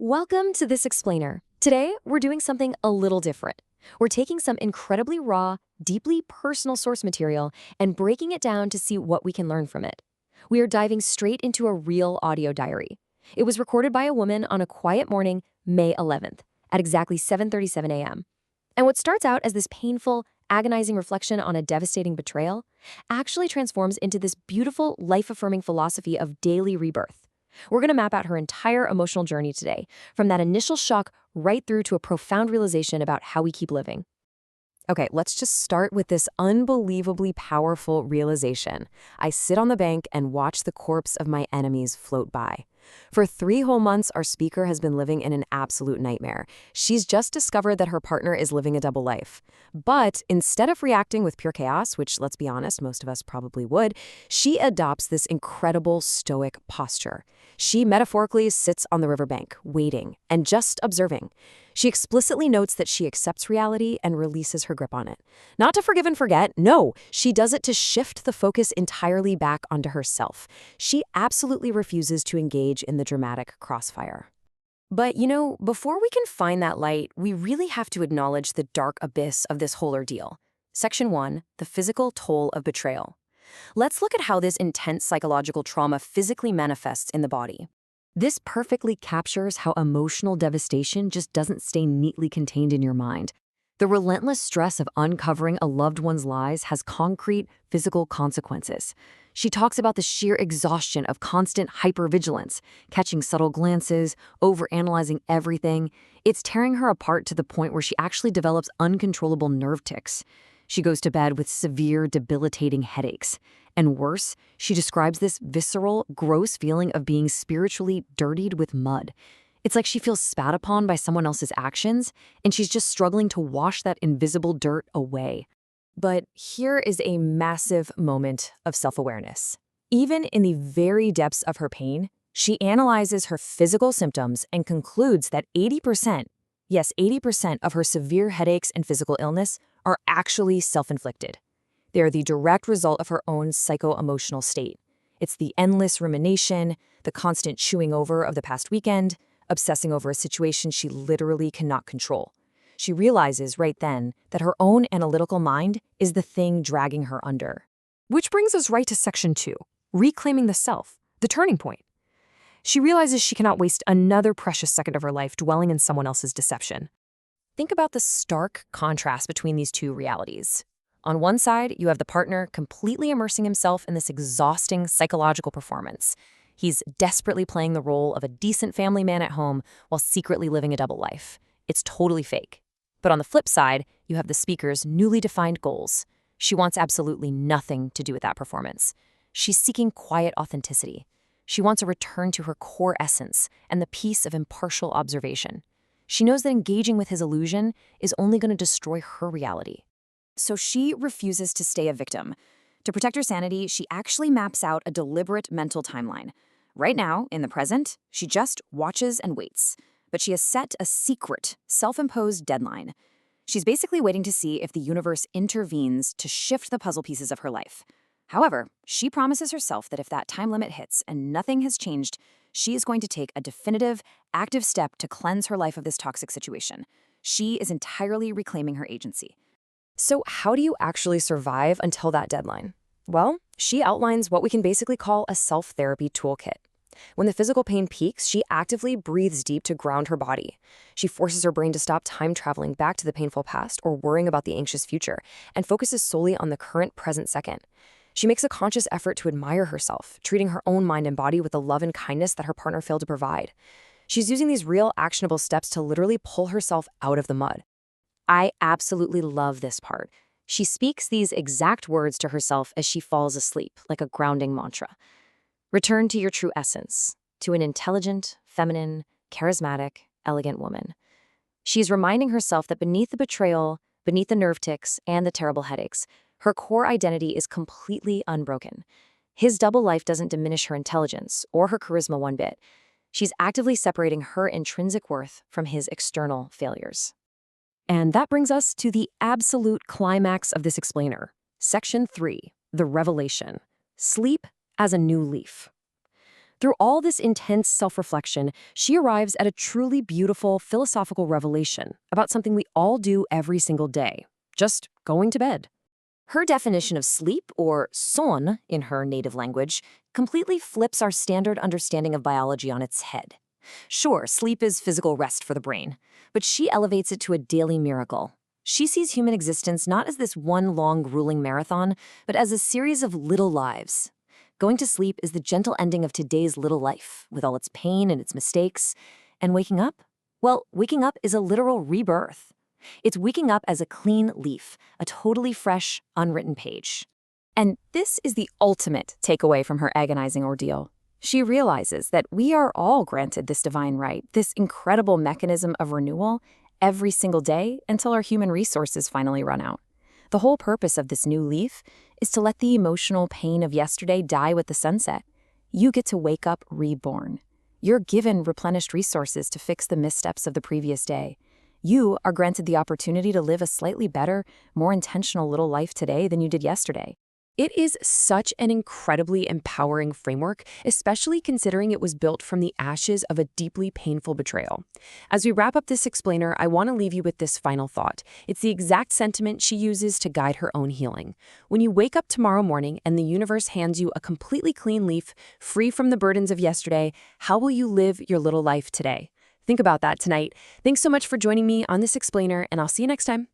Welcome to This Explainer. Today, we're doing something a little different. We're taking some incredibly raw, deeply personal source material and breaking it down to see what we can learn from it. We are diving straight into a real audio diary. It was recorded by a woman on a quiet morning, May 11th, at exactly 7:37 a.m. And what starts out as this painful, agonizing reflection on a devastating betrayal actually transforms into this beautiful, life-affirming philosophy of daily rebirth. We're going to map out her entire emotional journey today, from that initial shock right through to a profound realization about how we keep living. Okay, let's just start with this unbelievably powerful realization. I sit on the bank and watch the corpse of my enemies float by. For 3 whole months, our speaker has been living in an absolute nightmare. She's just discovered that her partner is living a double life. But instead of reacting with pure chaos, which, let's be honest, most of us probably would, she adopts this incredible stoic posture. She metaphorically sits on the riverbank, waiting and just observing. She explicitly notes that she accepts reality and releases her grip on it. Not to forgive and forget, no, she does it to shift the focus entirely back onto herself. She absolutely refuses to engage in the dramatic crossfire. But, before we can find that light, we really have to acknowledge the dark abyss of this whole ordeal. Section 1, the physical toll of betrayal. Let's look at how this intense psychological trauma physically manifests in the body. This perfectly captures how emotional devastation just doesn't stay neatly contained in your mind. The relentless stress of uncovering a loved one's lies has concrete, physical consequences. She talks about the sheer exhaustion of constant hypervigilance, catching subtle glances, overanalyzing everything. It's tearing her apart to the point where she actually develops uncontrollable nerve tics. She goes to bed with severe, debilitating headaches. And worse, she describes this visceral, gross feeling of being spiritually dirtied with mud. It's like she feels spat upon by someone else's actions, and she's just struggling to wash that invisible dirt away. But here is a massive moment of self-awareness. Even in the very depths of her pain, she analyzes her physical symptoms and concludes that 80%, yes, 80% of her severe headaches and physical illness are actually self-inflicted. They are the direct result of her own psycho-emotional state. It's the endless rumination, the constant chewing over of the past weekend, obsessing over a situation she literally cannot control. She realizes right then that her own analytical mind is the thing dragging her under. Which brings us right to Section 2, reclaiming the self, the turning point. She realizes she cannot waste another precious second of her life dwelling in someone else's deception. Think about the stark contrast between these two realities. On one side, you have the partner completely immersing himself in this exhausting psychological performance. He's desperately playing the role of a decent family man at home while secretly living a double life. It's totally fake. But on the flip side, you have the speaker's newly defined goals. She wants absolutely nothing to do with that performance. She's seeking quiet authenticity. She wants a return to her core essence and the peace of impartial observation. She knows that engaging with his illusion is only going to destroy her reality. So she refuses to stay a victim. To protect her sanity, she actually maps out a deliberate mental timeline. Right now, in the present, she just watches and waits. But she has set a secret, self-imposed deadline. She's basically waiting to see if the universe intervenes to shift the puzzle pieces of her life. However, she promises herself that if that time limit hits and nothing has changed, she is going to take a definitive, active step to cleanse her life of this toxic situation. She is entirely reclaiming her agency. So how do you actually survive until that deadline? Well, she outlines what we can basically call a self-therapy toolkit. When the physical pain peaks, she actively breathes deep to ground her body. She forces her brain to stop time traveling back to the painful past or worrying about the anxious future and focuses solely on the current present second. She makes a conscious effort to admire herself, treating her own mind and body with the love and kindness that her partner failed to provide. She's using these real, actionable steps to literally pull herself out of the mud. I absolutely love this part. She speaks these exact words to herself as she falls asleep, like a grounding mantra. Return to your true essence, to an intelligent, feminine, charismatic, elegant woman. She's reminding herself that beneath the betrayal, beneath the nerve tics, and the terrible headaches, her core identity is completely unbroken. His double life doesn't diminish her intelligence or her charisma one bit. She's actively separating her intrinsic worth from his external failures. And that brings us to the absolute climax of this explainer. Section 3, the revelation. Sleep as a new leaf. Through all this intense self-reflection, she arrives at a truly beautiful philosophical revelation about something we all do every single day, just going to bed. Her definition of sleep, or son in her native language, completely flips our standard understanding of biology on its head. Sure, sleep is physical rest for the brain, but she elevates it to a daily miracle. She sees human existence not as this one long, grueling marathon, but as a series of little lives. Going to sleep is the gentle ending of today's little life, with all its pain and its mistakes. And waking up? Well, waking up is a literal rebirth. It's waking up as a clean leaf, a totally fresh, unwritten page. And this is the ultimate takeaway from her agonizing ordeal. She realizes that we are all granted this divine right, this incredible mechanism of renewal, every single day until our human resources finally run out. The whole purpose of this new leaf is to let the emotional pain of yesterday die with the sunset. You get to wake up reborn. You're given replenished resources to fix the missteps of the previous day. You are granted the opportunity to live a slightly better, more intentional little life today than you did yesterday. It is such an incredibly empowering framework, especially considering it was built from the ashes of a deeply painful betrayal. As we wrap up this explainer, I want to leave you with this final thought. It's the exact sentiment she uses to guide her own healing. When you wake up tomorrow morning and the universe hands you a completely clean leaf, free from the burdens of yesterday, how will you live your little life today? Think about that tonight. Thanks so much for joining me on this explainer, and I'll see you next time.